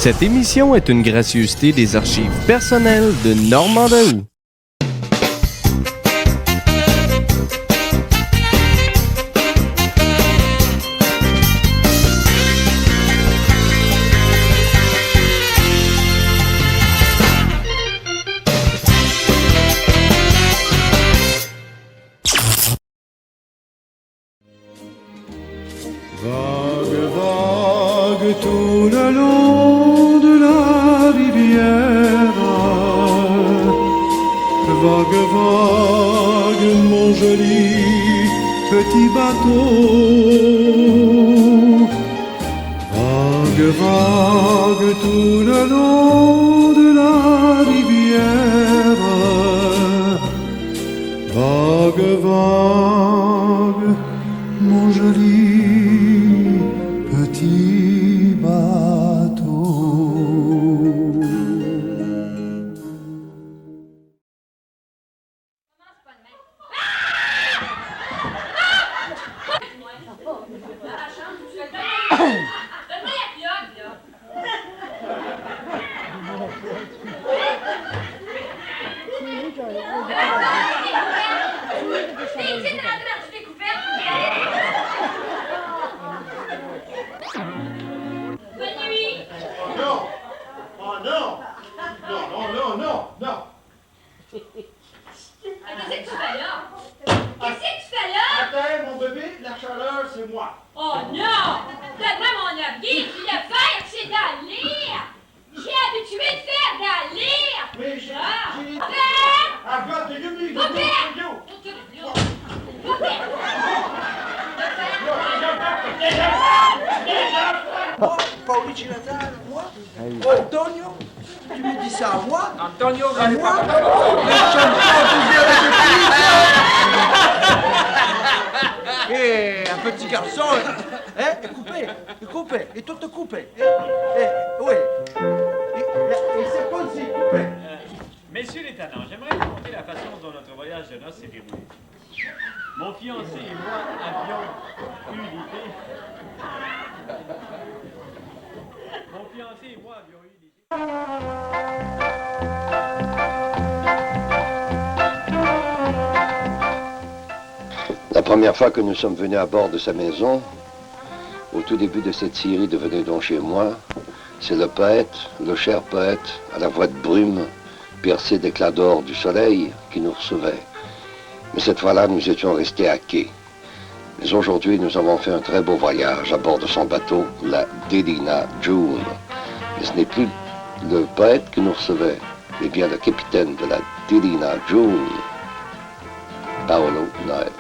Cette émission est une gracieuseté des archives personnelles de Normand Daoust. Vague, vague tout le long de la rivière. Vague, vague mon joli petit bateau. Vague, vague tout le long de la rivière. Vague, vague mon joli petit bateau. Oh non! Donne-moi mon orgueil, puis le faire, c'est dans l'air! J'ai habitué de faire dans l'air! Mais j'ai... Père! I've got to give me the Père! Paulici Natale, moi? Antonio? Tu me dis ça à moi? Antonio, À moi? Eh, un petit garçon, hein, est coupé, et tout est coupé. Oui. Et c'est comme si coupé. Messieurs les tenants, j'aimerais vous montrer la façon dont notre voyage de noces s'est déroulé. Mon fiancé et moi avions eu l'idée... Mon fiancé et moi avions eu l'idée... La première fois que nous sommes venus à bord de sa maison, au tout début de cette série de Venez donc chez moi, c'est le poète, le cher poète, à la voix de brume, percée d'éclats d'or du soleil, qui nous recevait. Mais cette fois-là, nous étions restés à quai. Mais aujourd'hui, nous avons fait un très beau voyage à bord de son bateau, la Delina June. Mais ce n'est plus le poète qui nous recevait, mais bien le capitaine de la Delina June, Paolo Noël.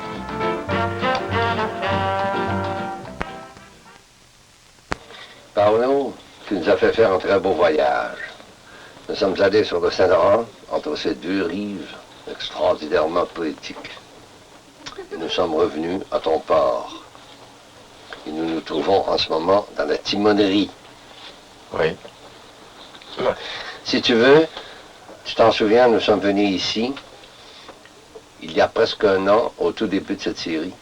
Paolo, tu nous as fait faire un très beau voyage. Nous sommes allés sur le Saint-Laurent, entre ces deux rives extraordinairement poétiques. Et nous sommes revenus à ton port. Et nous nous trouvons en ce moment dans la timonerie. Oui. Si tu veux, tu t'en souviens, nous sommes venus ici, il y a presque un an, au tout début de cette série.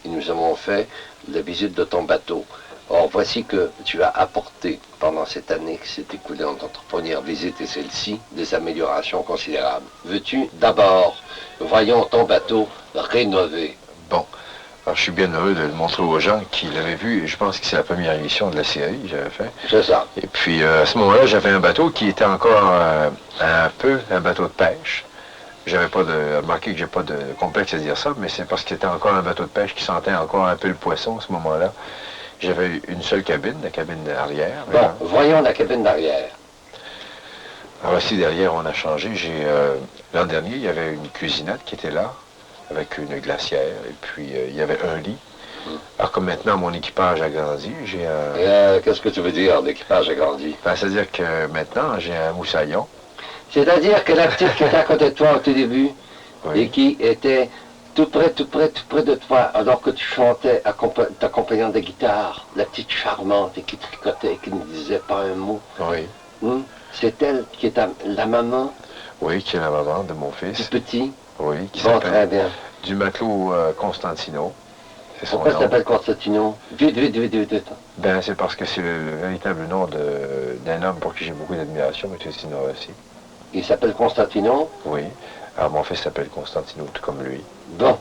Et nous avons fait la visite de ton bateau. Or, voici que tu as apporté, pendant cette année qui s'est écoulée entre notre première visite et celle-ci, des améliorations considérables. Veux-tu d'abord, voyons ton bateau rénové? Bon, alors je suis bien heureux de le montrer aux gens qui l'avaient vu, et je pense que c'est la première émission de la série que j'avais fait. C'est ça. Et puis, à ce moment-là, j'avais un bateau qui était encore un peu un bateau de pêche. J'avais pas de... Remarquez que j'ai pas de complexe à dire ça, mais c'est parce qu'il était encore un bateau de pêche qui sentait encore un peu le poisson à ce moment-là. J'avais une seule cabine, la cabine arrière. Bon, voyons la cabine d'arrière. Alors ici, derrière, on a changé. L'an dernier, il y avait une cuisinette qui était là, avec une glacière, et puis il y avait un lit. Alors comme maintenant, mon équipage a grandi, j'ai un... Qu'est-ce que tu veux dire, l'équipage a grandi? Ben, c'est-à-dire que maintenant, j'ai un moussaillon. C'est-à-dire que la petite qui était à côté de toi au tout début, Oui. et qui était tout près de toi, alors que tu chantais t'accompagnant de guitare, la petite charmante et qui tricotait et qui ne disait pas un mot. Oui. C'est elle qui est la maman Oui, qui est la maman de mon du fils. petit. Oui, qui Bon, s'appelle très bien. du matelot Constantino. C'est son Pourquoi ça nom. s'appelle Constantino? Vite, vite, vite, vite, vite. Ben, c'est parce que c'est le véritable nom d'un homme pour qui j'ai beaucoup d'admiration, M. Signorossi. Il s'appelle Constantino. Oui. Alors, mon fils s'appelle Constantino, tout comme lui. Bon.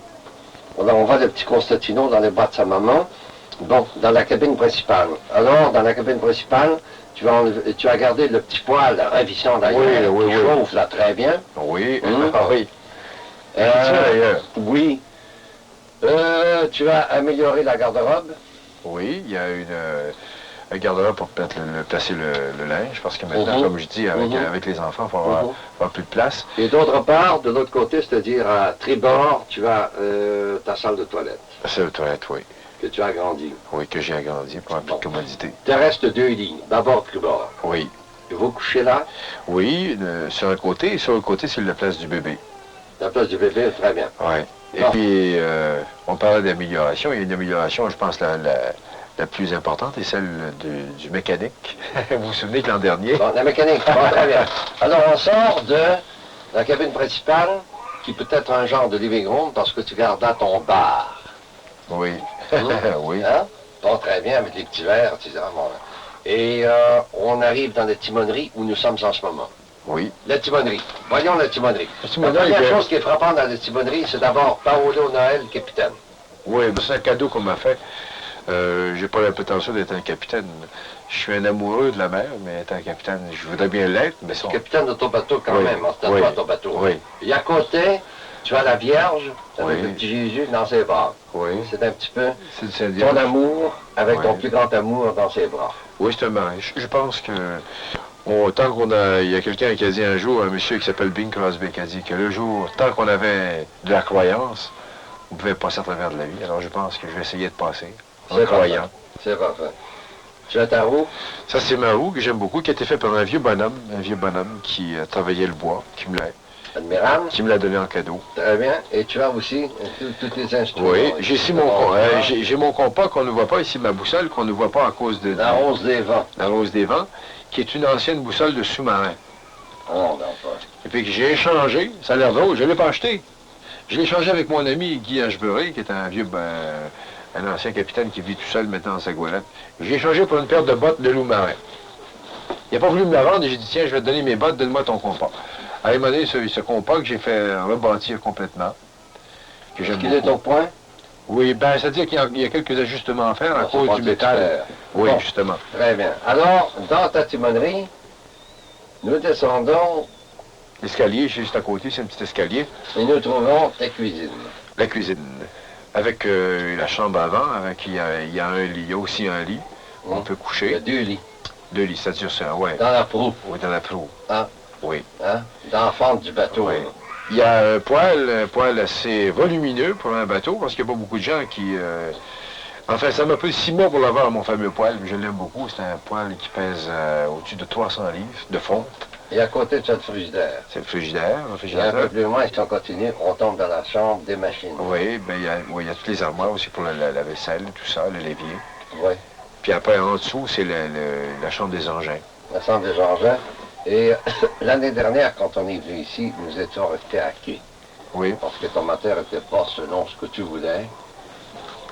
Alors, on voit le petit Constantino dans les bras de sa maman. Bon, dans la cabine principale. Alors, dans la cabine principale, tu as gardé le petit poêle ravissant d'ailleurs, Oui, oui, qui oui. chauffe là très bien. Oui, Hum. oui. Et qui tient d'ailleurs. Oui. Tu as amélioré la garde-robe. Oui, il y a un garde-robe pour placer le linge, parce que maintenant, Mhm. comme je dis, avec, Mhm. avec les enfants, il faut avoir plus de place. Et d'autre part, de l'autre côté, c'est-à-dire à tribord, tu as ta salle de toilette, C'est le toilette, oui. que tu as agrandie. Oui, que j'ai agrandi pour avoir plus de commodité. Il te reste 2 lits, d'abord tribord. Oui. Et vous couchez là, Oui, sur un côté, et sur l'autre côté, c'est la place du bébé. la place du bébé, très bien. Oui. Et Bon. puis, on parlait d'amélioration. Il y a une amélioration, je pense, la plus importante est celle du mécanique. Vous vous souvenez que l'an dernier? Bon, la mécanique, bon, très bien. Alors, on sort de la cabine principale, qui peut être un genre de living room, parce que tu gardes là ton bar. Oui. Hum. Oui. Hein? Bon, très bien, avec les petits verres, etc. Bon, et on arrive dans la timonerie où nous sommes en ce moment. Oui. La timonerie. Voyons la timonerie. La La timonerie, première que- chose qui est frappante dans la timonerie, c'est d'abord Paolo Noël, capitaine. Oui, ben, c'est un cadeau qu'on m'a fait. J'ai pas la prétention d'être un capitaine. Je suis un amoureux de la mer, mais être un capitaine, je voudrais bien l'être, mais son... Capitaine de ton bateau quand Oui, même, c'est à oui, toi ton bateau. oui. Et à côté, tu as la Vierge avec Oui. le petit Jésus dans ses bras. Oui. C'est un petit peu C'est ton amour avec ton Oui. plus grand amour dans ses bras. Oui, c'est un mariage. Je pense que tant qu'on a... Il y a quelqu'un qui a dit un jour, un monsieur qui s'appelle Bing Crosby, qui a dit que le jour, tant qu'on avait de la croyance, on pouvait passer à travers de la vie. Alors je pense que je vais essayer de passer en C'est croyant. parfait. C'est parfait. Tu as ta roue? Ça, c'est ma roue que j'aime beaucoup, qui a été fait par un vieux bonhomme qui travaillait le bois, qui me l'a donné en cadeau. Très bien. Et tu as aussi tous tes instruments. Oui, j'ai ici j'ai mon compas qu'on ne voit pas ici, ma boussole qu'on ne voit pas à cause de La rose des vents. la rose des vents, qui est une ancienne boussole de sous-marin. Oh, non, pas. Et puis que j'ai échangé, ça a l'air drôle, je ne l'ai pas acheté. Je l'ai échangé avec mon ami Guy Ashbury, qui est un ancien capitaine qui vit tout seul maintenant dans sa goélette. J'ai échangé pour une paire de bottes de loup marin. Il n'a pas voulu me la vendre et j'ai dit, tiens, je vais te donner mes bottes, donne-moi ton compas. À un moment donné, ce compas que j'ai fait rebâtir complètement, que j'aime Est-ce qu'il est beaucoup. au point? Oui, ben, c'est-à-dire qu'il y a quelques ajustements à faire à Non, c'est cause pas du tout métal. faire. Oui, Bon. justement. Très bien. Alors, dans ta timonerie, nous descendons L'escalier, juste à côté, c'est un petit escalier. et nous trouvons ta cuisine. La cuisine. Avec la chambre avant, il y a un lit, il y a aussi un lit. On peut Il y a coucher. 2 lits 2 lits, c'est-à-dire ça, ouais. dans la proue, Oui, dans la proue. Ah. Oui. hein, dans la fente du bateau. Oui. Il y a un poêle assez volumineux pour un bateau, parce qu'il n'y a pas beaucoup de gens qui... Enfin, ça m'a pris 6 mois pour l'avoir, mon fameux poêle, mais je l'aime beaucoup. C'est un poêle qui pèse au-dessus de 300 livres de fonte. Et à côté, tu as le frigidaire. C'est le frigidaire, Et un peu plus loin, si on continue, on tombe dans la chambre des machines. Oui, ben, il y a toutes les armoires aussi pour la vaisselle, tout ça, le l'évier. Oui, Puis après, en dessous, c'est la chambre des engins. la chambre des engins. Et l'année dernière, quand on est venu ici, nous étions restés à quai. Oui. Parce que ton moteur n'était pas selon ce que tu voulais.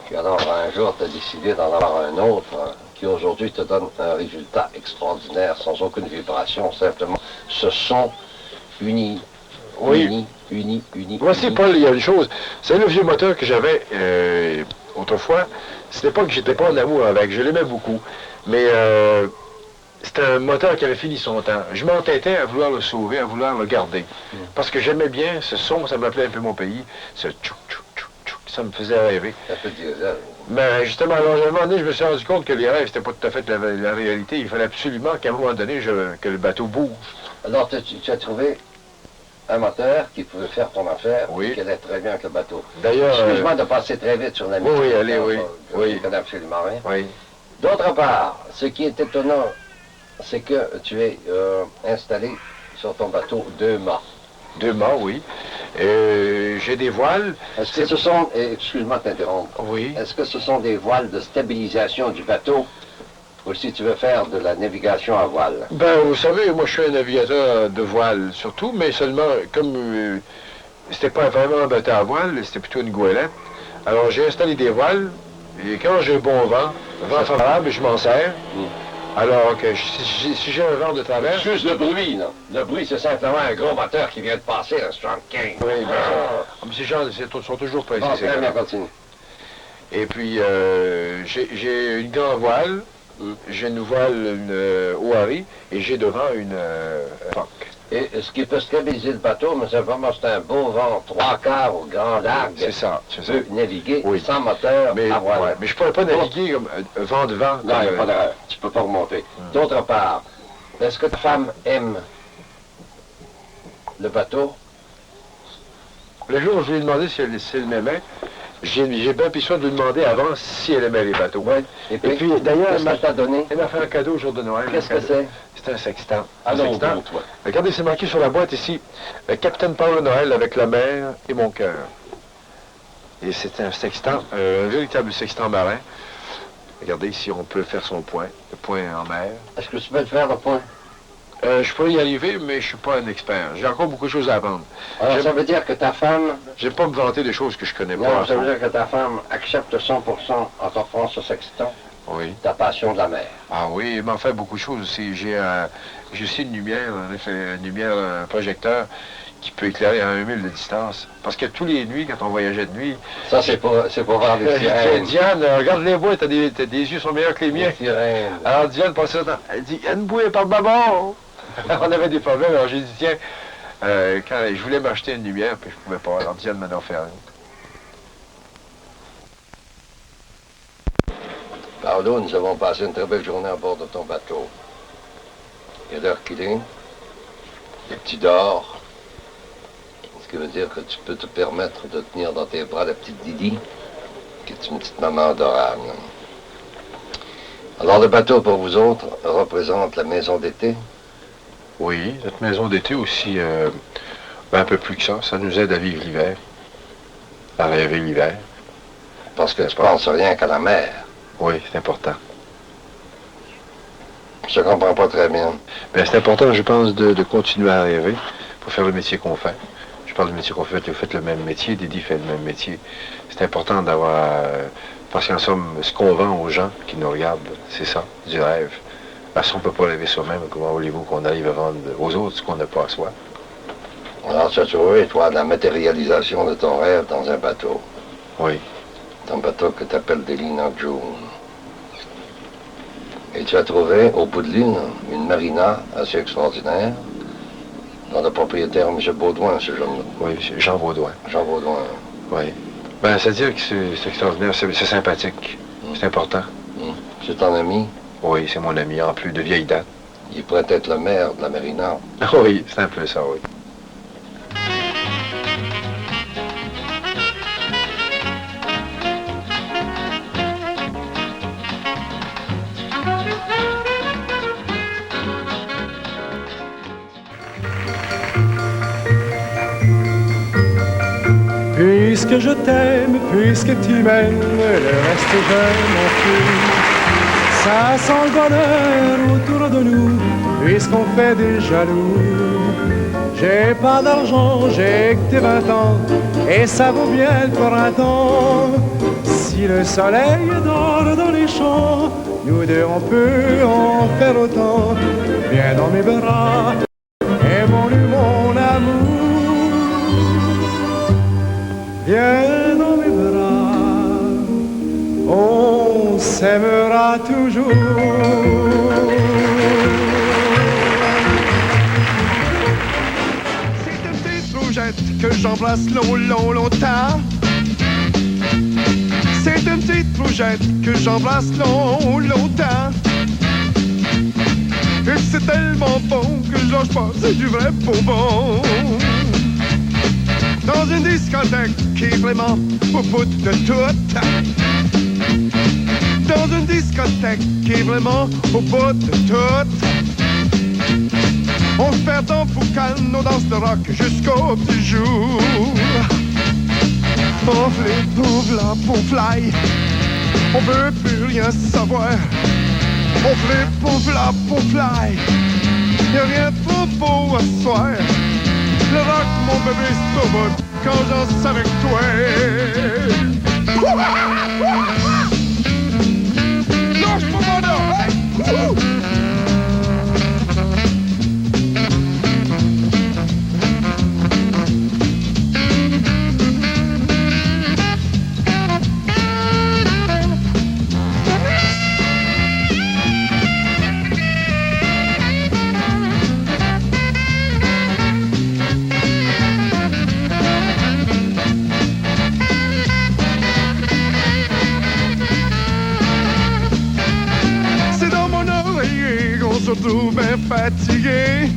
Puis alors, un jour, tu as décidé d'en avoir un autre qui aujourd'hui te donne un résultat extraordinaire, sans aucune vibration, simplement ce son uni, Oui. uni. Voici, Paul, il y a une chose. C'est le vieux moteur que j'avais autrefois. C'était pas que j'étais pas en amour avec, je l'aimais beaucoup. Mais c'était un moteur qui avait fini son temps. Je m'entêtais à vouloir le sauver, à vouloir le garder. Parce que j'aimais bien ce son, ça m'appelait un peu mon pays. Ce tchou, tchou, tchou, tchou, ça me faisait rêver. Un peu diesel. Mais justement, alors, à un moment donné, je me suis rendu compte que les rêves, c'était pas tout à fait la réalité. Il fallait absolument qu'à un moment donné, que le bateau bouge. Alors, tu as trouvé un moteur qui pouvait faire ton affaire, Oui. qui allait très bien avec le bateau. D'ailleurs... Excuse-moi de passer très vite sur la oui, oui, allez, oui, Je oui. connais absolument rien. Oui. D'autre part, ce qui est étonnant, c'est que tu es installé sur ton bateau 2 mâts. 2 mâts, oui. J'ai des voiles. Est-ce que ce sont, excuse-moi de t'interrompre, Oui. est-ce que ce sont des voiles de stabilisation du bateau ou si tu veux faire de la navigation à voile? Ben, vous savez, moi, je suis un navigateur de voile, surtout, mais seulement, comme c'était pas vraiment un bateau à voile, c'était plutôt une goélette. Alors, j'ai installé des voiles, et quand j'ai un bon vent favorable, je m'en sers. Alors que si j'ai un vent de travers... Excuse le bruit, là. Le bruit, c'est simplement un gros moteur qui vient de passer, le 75. Oui, mais ces gens sont toujours pressés. Bon, ces très bien, gars-là. continue. Et puis, j'ai une grande voile, j'ai une voile, une Ouari, et j'ai devant une Foc. Et ce qui peut stabiliser le bateau, mais simplement, c'est un beau vent, 3/4 au grand largue. C'est ça, c'est Tu ça. peux naviguer Oui. sans moteur Mais, à voile. ouais, mais je ne pourrais pas naviguer comme vent de vent. Non, il n'y a comme, pas d'erreur. Tu peux pas remonter. D'autre part, est-ce que ta femme aime le bateau? Le jour où je lui ai demandé si elle m'aimait, j'ai bien besoin de lui demander avant si elle aimait les bateaux. Oui. Et puis d'ailleurs, qu'est-ce qu'elle t'a donné? elle m'a fait un cadeau au jour de Noël. Qu'est-ce que c'est? C'est un sextant. Ah non, sextant. bon, toi. Regardez, c'est marqué sur la boîte ici, Capitaine Paul Noël avec la mer et mon cœur. Et c'est un sextant, un véritable sextant marin. Regardez ici, on peut faire son point, le point en mer. Est-ce que tu peux le faire, le point? Je pourrais y arriver, mais je suis pas un expert. J'ai encore beaucoup de choses à apprendre. Alors, ça veut dire que ta femme... J'aime pas me vanter des choses que je connais pas. Non, ça veut dire que ta femme accepte 100% en t'offrant ce sextant, Oui. ta passion de la mer. Ah oui, il m'en fait beaucoup de choses aussi. J'ai aussi une lumière, une lumière, un projecteur qui peut éclairer à 1 mille de distance. Parce que tous les nuits, quand on voyagait de nuit... Ça, c'est pour voir les sirènes. Diane, regarde-les-moi, t'as des yeux sont meilleurs que les miens. Les sirènes. Alors Diane passait le temps. Elle dit, il y a une bouée par bâbord. On avait des problèmes, alors j'ai dit, tiens, quand je voulais m'acheter une lumière, puis je pouvais pas. Alors Diane m'en a offert une. Paolo, nous avons passé une très belle journée à bord de ton bateau. Il y a l'heure qu'il est. Les petits dors. Ce qui veut dire que tu peux te permettre de tenir dans tes bras la petite Didi, qui est une petite maman adorable. Alors le bateau pour vous autres représente la maison d'été. Oui, notre maison d'été aussi, un peu plus que ça. Ça nous aide à vivre l'hiver, à rêver l'hiver. Parce que tu penses rien qu'à la mer. Oui, c'est important. Je ne comprends pas très bien. Mais c'est important, je pense, de continuer à rêver pour faire le métier qu'on fait. Je parle du métier qu'on fait, vous faites le même métier, Didi fait le même métier. C'est important d'avoir... parce qu'en somme, ce qu'on vend aux gens qui nous regardent, c'est ça, du rêve. Parce qu'on ne peut pas rêver soi-même, comment voulez-vous qu'on arrive à vendre aux autres ce qu'on n'a pas à soi? Alors tu as trouvé, toi, la matérialisation de ton rêve dans un bateau. Oui. Un bateau que tu appelles Delina June. Et tu as trouvé, au bout de l'île, une marina assez extraordinaire, dont le propriétaire, M. Baudouin, ce jeune-là. Oui, Jean Baudouin. Jean Baudouin. Oui. Ben, c'est-à-dire que c'est extraordinaire, c'est sympathique. C'est important. C'est ton ami? Oui, c'est mon ami, en plus de vieille date. Il pourrait être le maire de la marina. Oui, c'est un peu ça, oui. Puisque je t'aime, puisque tu m'aimes, le reste je m'en fous. Ça sent le bonheur autour de nous, puisqu'on fait des jaloux. J'ai pas d'argent, j'ai que tes 20 ans, et ça vaut bien le printemps. Si le soleil dort dans les champs, nous deux on peut en faire autant. Viens dans mes bras, aimons-nous mon amour. Viens dans mes bras, on s'aimera toujours. C'est une petite rougette que j'embrasse longtemps. C'est une petite rougette que j'embrasse longtemps. Et c'est tellement bon que je lâche pas, c'est du vrai bonbon. Dans une discothèque qui est vraiment au bout de tout. Dans une discothèque qui est vraiment au bout de tout. On se perd dans Foucan, on danse de rock jusqu'au petit jour. On flip, pouf là, pouf fly, on veut plus rien savoir. On flip, pouf là, pouf fly, y'a rien de trop beau à soir. Le rock, mon bébé, c'est au bout quand j'en suis avec toi. Lâche pas mon nom! Hey! Wouhou! C'est dans mon oreiller qu'on se retrouve bien fatigué.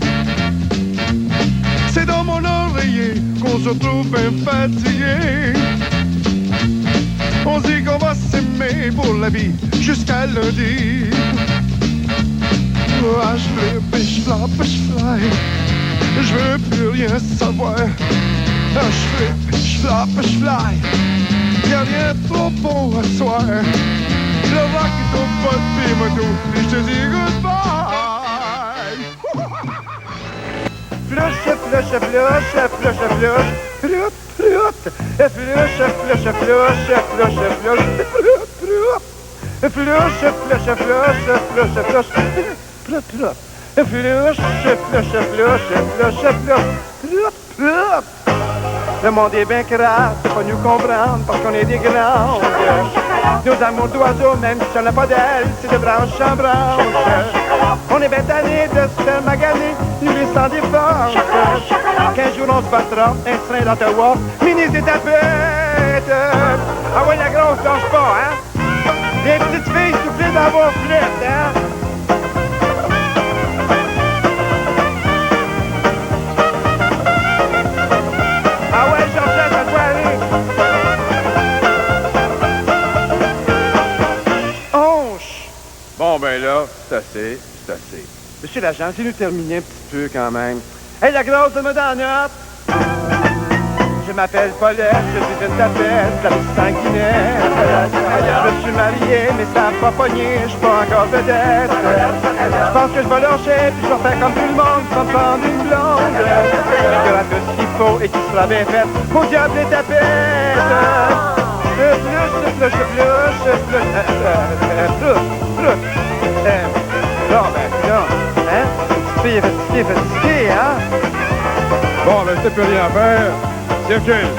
C'est dans mon oreiller qu'on se retrouve bien fatigué. On dit qu'on va s'aimer pour la vie jusqu'à lundi. Ah, je flippe et je flappe, je fly. Je veux plus rien savoir. Ah, je flippe, je flappe, je fly. Y'a rien de trop bon à soir. Le rock est au pot de moto et je te dis goodbye. Flush, flush, flush, flush, flush, flush, flush, flush, flush, flush, flush, flush, flush, flush, flush, flush. Le monde est bien crasse, c'est pas nous comprendre parce qu'on est des grands. Nos amours d'oiseaux, même si on n'a pas d'aile, c'est de branche en branche. On est bien tannés de se faire maganer, nous les sans défense. 15 jours on se battra, un train d'Ottawa, ministre des tapettes. Ah ouais, la grosse lâche pas, hein? Les petites filles soufflées dans vos flûtes, hein? Ah ouais, Jean-Pierre, ça doit aller. Onche. Bon, ben là, c'est assez, c'est assez. Monsieur l'agent, si nous terminer un petit peu quand même. Hey, la grosse, donne-moi dans la note. Je m'appelle Paulette, je suis une tapette, la petite sanguinaire. Je suis marié, mais ça n'a pas pogné, je suis pas encore vedette. Je pense que je vais lâcher, puis je vais faire comme tout le monde, je vais me prendre une blonde. Qui aura tout ce qu'il faut et qui sera bien faite. Au diable des tapettes. Bon, ben, non, hein? Une petite fille fatiguée, hein? Bon, ben, c'est plus rien à faire. Circule.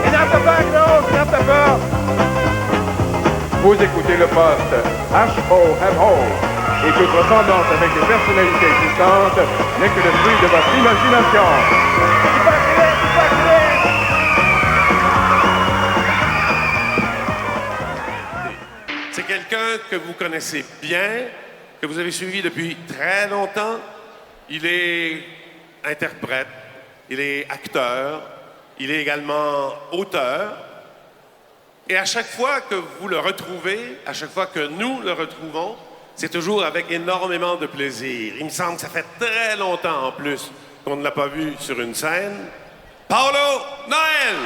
Énerve pas, grosse, énerve pas. Vous écoutez le poste HOMO et toute ressemblance avec les personnalités existantes n'est que le fruit de votre imagination. C'est quelqu'un que vous connaissez bien, que vous avez suivi depuis très longtemps. Il est interprète, il est acteur, il est également auteur. Et à chaque fois que vous le retrouvez, à chaque fois que nous le retrouvons, c'est toujours avec énormément de plaisir. Il me semble que ça fait très longtemps en plus qu'on ne l'a pas vu sur une scène. Paolo Noël!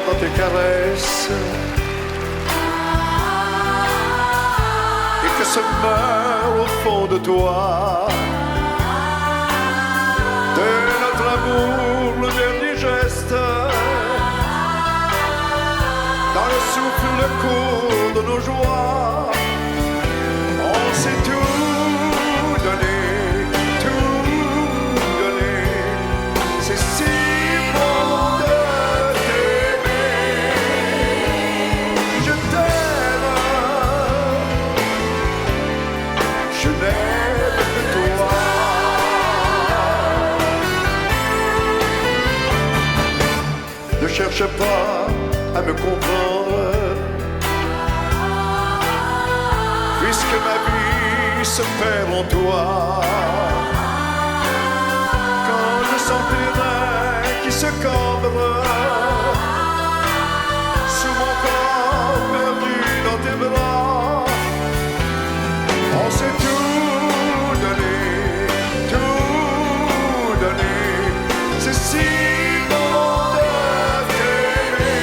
Dans tes caresses et que se meurt au fond de toi de notre amour le dernier geste dans le souffle le cours de nos joies on s'est tout donné c'est si ne cherche pas à me comprendre puisque ma vie se perd en toi quand je sens tes reins qui se cambrent sous mon corps perdu dans tes bras on s'est tout donné c'est si bon de t'aimer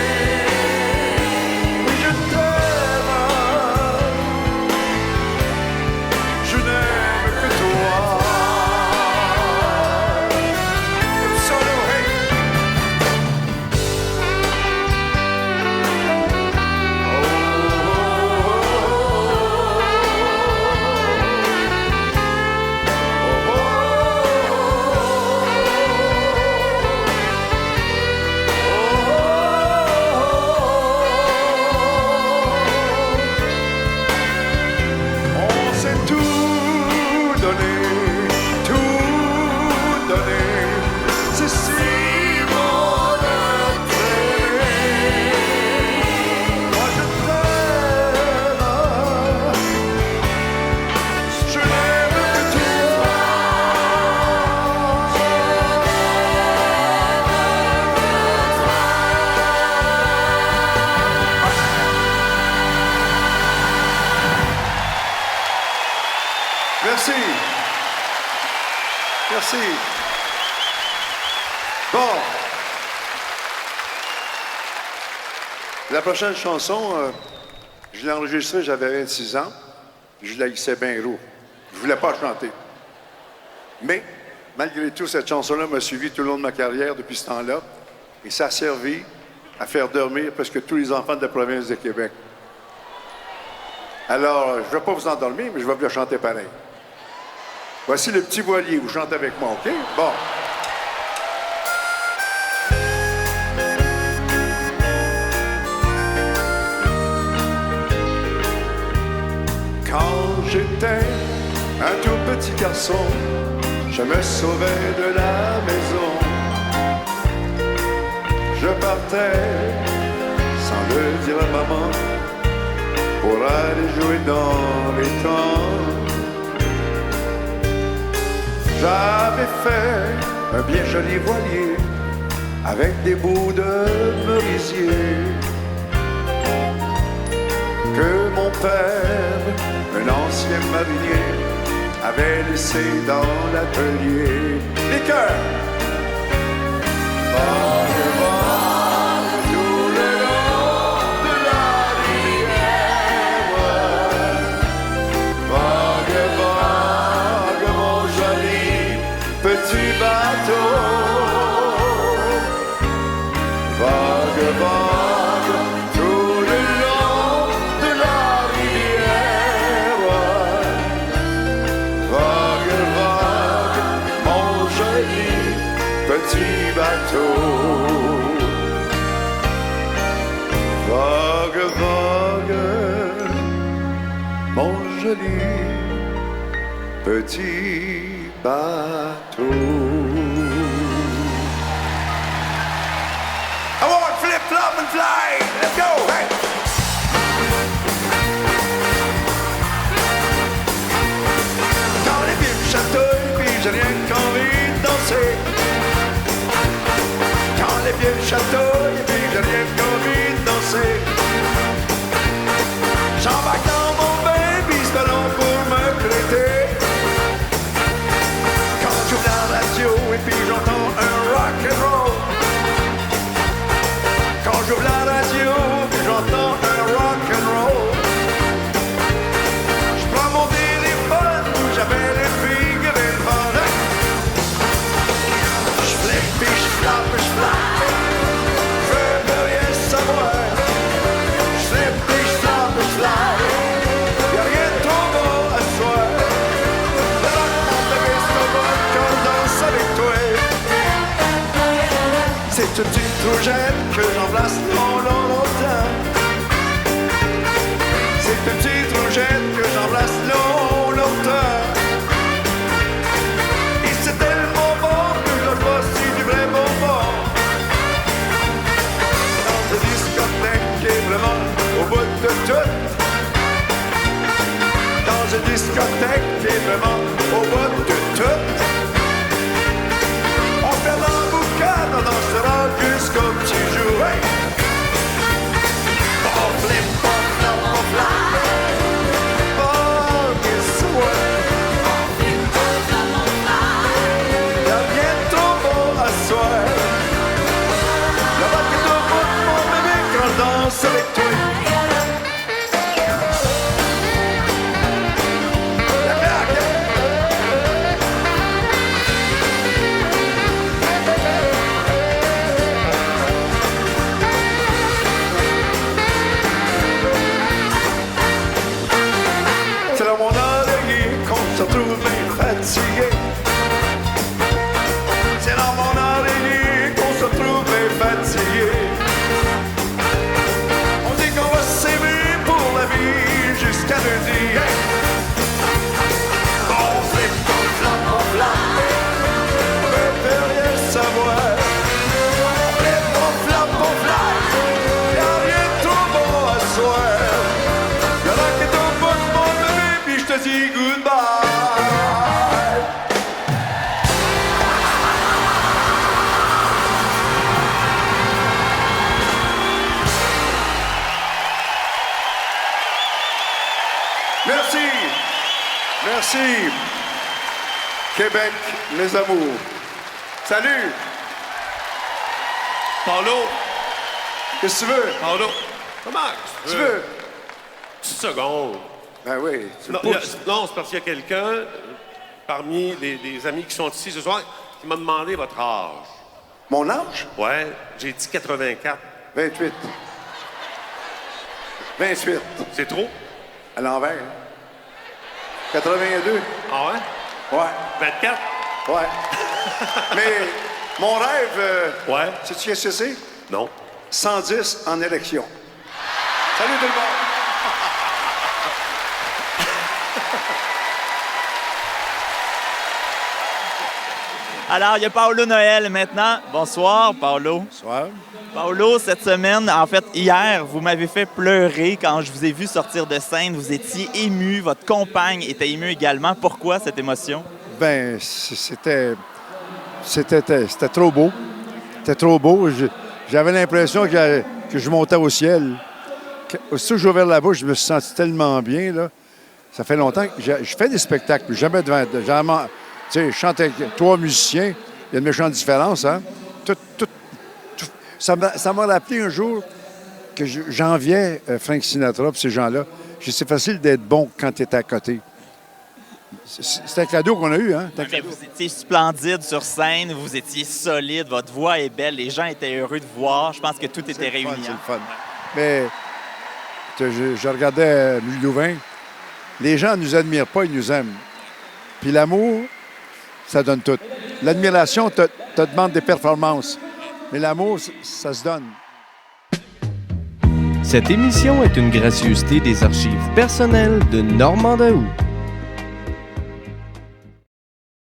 Merci. Merci. Bon. La prochaine chanson, je l'ai enregistrée, j'avais 26 ans. Je la hissais bien gros. Je voulais pas chanter. Mais, malgré tout, cette chanson-là m'a suivi tout le long de ma carrière depuis ce temps-là. Et ça a servi à faire dormir presque tous les enfants de la province de Québec. Alors, je ne vais pas vous endormir, mais je vais vous la chanter pareil. Voici le petit voilier. Vous chantez avec moi, OK? Bon. Quand j'étais un tout petit garçon, je me sauvais de la maison. Je partais, sans le dire à maman, pour aller jouer dans les temps. J'avais fait un bien joli voilier avec des bouts de merisier que mon père, un ancien marinier, avait laissé dans l'atelier. Les cœurs! Vague, vague, tout le long de la rivière. Vague, vague, mon joli petit bateau. Vague, vague, tout le long de la rivière. Vague, vague, mon joli petit bateau. Vague, vague, mon joli petit bateau. I want flip, flop and fly. Let's go, hey! Quand les pieds me chatouillent, puis j'ai rien qu'envie de danser. Quand les pieds me chatouillent, puis j'ai rien qu'envie de danser. J'embarque dans mon baby, c'est long pour me prêter. Quand j'ouvre la radio et puis j'entends un rock and roll. Quand j'ouvre la radio puis j'entends un rock and roll. Je prends mon téléphone où j'avais les filles et les fun. Je flippe puis je flappe, je flappe. Je veux rien savoir. Je flippe puis je flappe, je flappe. Y'a rien de trop beau à soir. Le rock, mon bébé, c'est un bon quand je danse avec toi. C'est une petite rougette que j'embrasse longtemps. C'est une petite rougette que j'embrasse longtemps. Et c'est tellement bon que je vois si du vrai bonbon. Dans une discothèque qui est vraiment au bout de tout. Dans une discothèque qui est vraiment au bout de tout. On fait la boucane, on dansera jusqu'au petit jour. Hey! On flip, on flop, on flap. Oh, guess what? On flip, on flop, on flap. Y'a rien de trop beau à soir. La bague est au bout de mon bébé quand je danse avec toi. La claque! C'est dans mon oreiller qu'on se retrouve bien fatigué. C'est dans mon oreiller qu'on se retrouve bien fatigué. On dit qu'on va s'aimer pour la vie jusqu'à lundi. Hey! On flip, on flop, on flap. On veut rien savoir. On flip, on flop, on flap. Y'a rien de trop beau à soir. Y'a la qui est au bout de mon bébé, puis je te dis goodbye. Merci. Merci. Québec, mes amours. Salut. Paulo, Qu'est-ce que tu veux? Paulo, comment Tu veux? Une seconde. Ben oui. Tu Non, le pousses. non, c'est parce qu'il y a quelqu'un parmi les amis qui sont ici ce soir qui m'a demandé votre âge. Mon âge? Ouais, j'ai dit 84. 28. 28. C'est trop? À l'envers. Hein? 82. Ah ouais? Ouais. 24? Ouais. Mais mon rêve, Ouais. sais-tu qu'est-ce que c'est? Non. 110 en élection. Salut tout le monde! Alors, il y a Paolo Noël maintenant. Bonsoir, Paolo. Bonsoir. Paolo, cette semaine, en fait, hier, vous m'avez fait pleurer quand je vous ai vu sortir de scène. Vous étiez ému, votre compagne était émue également. Pourquoi cette émotion? Ben, c'était trop beau. C'était trop beau. J'avais l'impression que je montais au ciel. Aussitôt que j'ai ouvert la bouche, je me suis senti tellement bien, là. Ça fait longtemps que je fais des spectacles, mais jamais devant... Tu sais, je chante avec 3 musiciens. Il y a une méchante différence, hein? Ça m'a rappelé un jour que j'enviais Frank Sinatra et ces gens-là. C'est facile d'être bon quand tu es à côté. C'est un cadeau qu'on a eu, hein? Mais vous étiez splendide sur scène, vous étiez solide, votre voix est belle, les gens étaient heureux de vous voir. Je pense que tout était réuni. C'est le fun. Mais je regardais Louis Louvain. Les gens ne nous admirent pas, ils nous aiment. Puis l'amour, ça donne tout. L'admiration te demande des performances. Mais l'amour, ça se donne. Cette émission est une gracieuseté des archives personnelles de Normand Daoust.